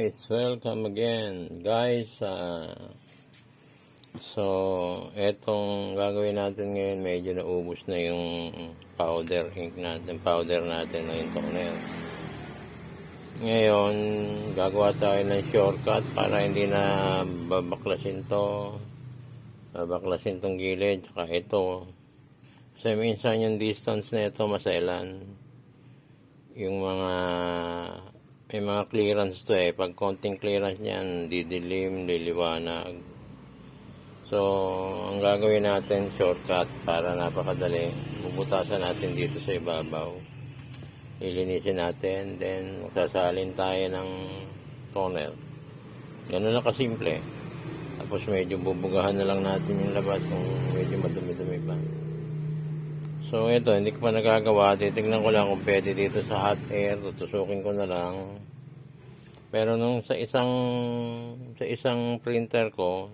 guys, welcome again guys. So etong gagawin natin ngayon, medyo naubos na yung powder ink natin, powder natin o yung toner. Ngayon gagawa tayo ng shortcut para hindi na babaklasin tong gilid tsaka ito, kasi minsan yung distance na ito masailan, yung may mga clearance to pag konting clearance niyan, didilim, liliwanag. So ang gagawin natin, shortcut para napakadali. Bubutasan natin dito sa ibabaw, ilinisin natin, then magsasalin tayo ng toner. Ganun lang kasimple. Tapos medyo bubugahan na lang natin yung labas kung medyo madumi-dumi pa. So ito, hindi ko pa nagagawa. Titignan ko lang kung pwede dito sa hot air. Tutusukin ko na lang. Pero nung sa isang printer ko,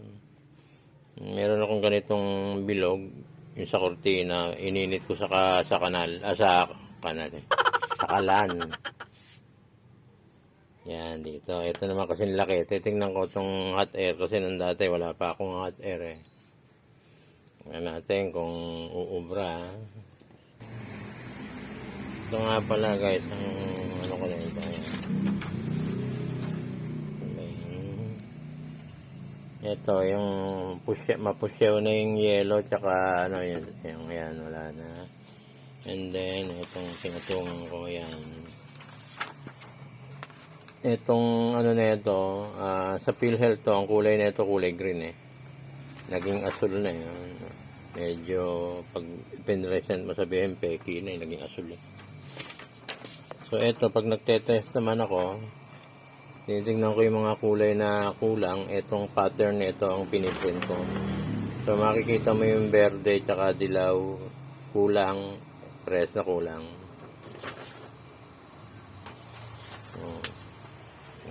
meron akong ganitong bilog, yung sa kortina, ininit ko sa kalan. Yan dito. Ito naman kasi laki. Titignan ko itong hot air kasi nung dati wala pa akong hot air Tingnan natin kung uubra. Ito nga pala guys, ang ano ko na ito. Ito yung mapusyaw na yung yellow, tsaka ano yun, yan, wala na. And then itong pinatungan ko, yan. Itong ano na ito, sa PhilHealth to, ang kulay na ito, kulay green naging asul na yun. Medyo pag pinresent mo sabihin peki na naging asul So ito, pag nagtetest naman ako, tinitingnan ko yung mga kulay na kulang. Itong pattern nito ang piniprint ko. So makikita mo yung berde tsaka dilaw, kulang, press na kulang. So,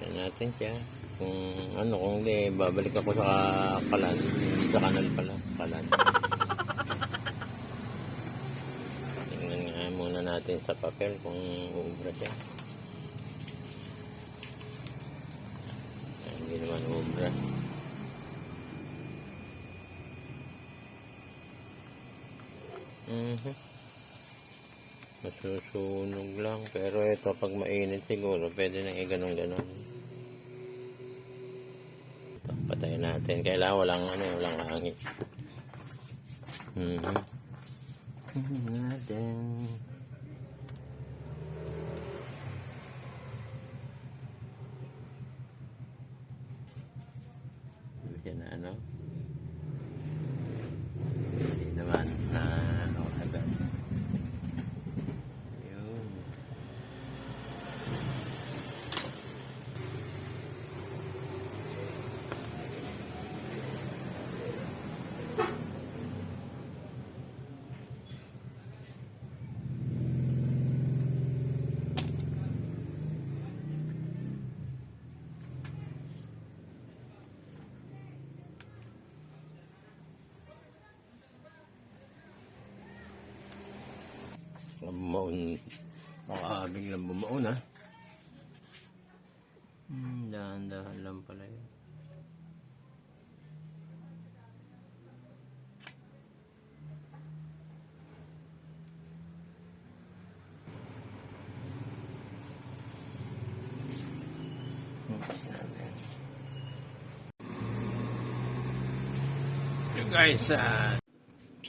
yan natin siya. Kung hindi, babalik ako sa kalan. Hindi sa kanal pala, kalan. Tingnan nga muna natin sa papel kung uubra siya. Hindi naman uubra. Masusunog lang. Pero ito, pag mainit siguro, pwede nang i-ganon-ganon. Ito, patayin natin. Kailangan walang hangin. Natin. Yan na hindi naman agad. Yun. Bumaon, baka biglang bumaon dahan-dahan lang pala yun.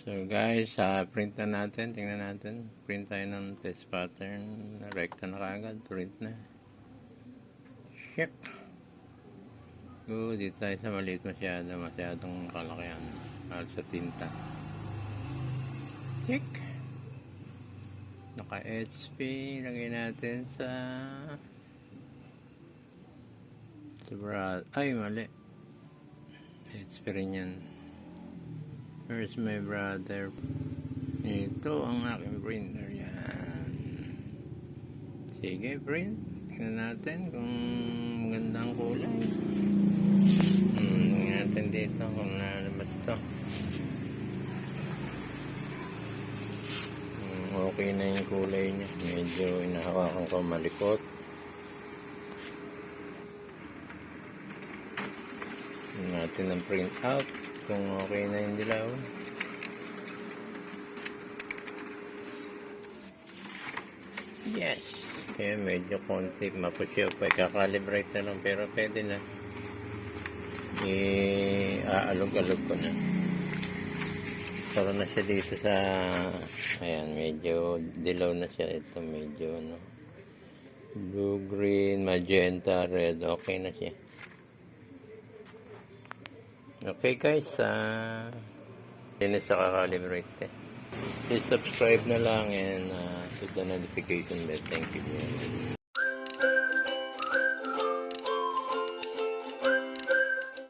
So guys, print na natin, tingnan natin. Print tayo ng test pattern. Rekta na kaagad, print na. Check. Dito tayo sa maliit masyadong kalakihan. Sa tinta. Check. Naka-HP, lagay natin sa ay mali. HP rin yan. Where's my brother? Ito ang aking printer. Yan. Sige, print. Tingnan natin kung magandang kulay. Tingnan natin dito kung nalabas ito. Okay na yung kulay niya. Medyo inahawakan ko malikot. natin ang print out kung okay na yung dilaw. Yes! Kaya medyo konti mapusyo pa. Kakalibrate na lang pero pwede na. Aalog-alog ko na. Taro na siya dito sa ayan, medyo dilaw na siya. Ito medyo blue, green, magenta, red. Okay na siya. Okay guys, hindi sa kakalibrate. Please subscribe na lang and hit the notification bell. Thank you.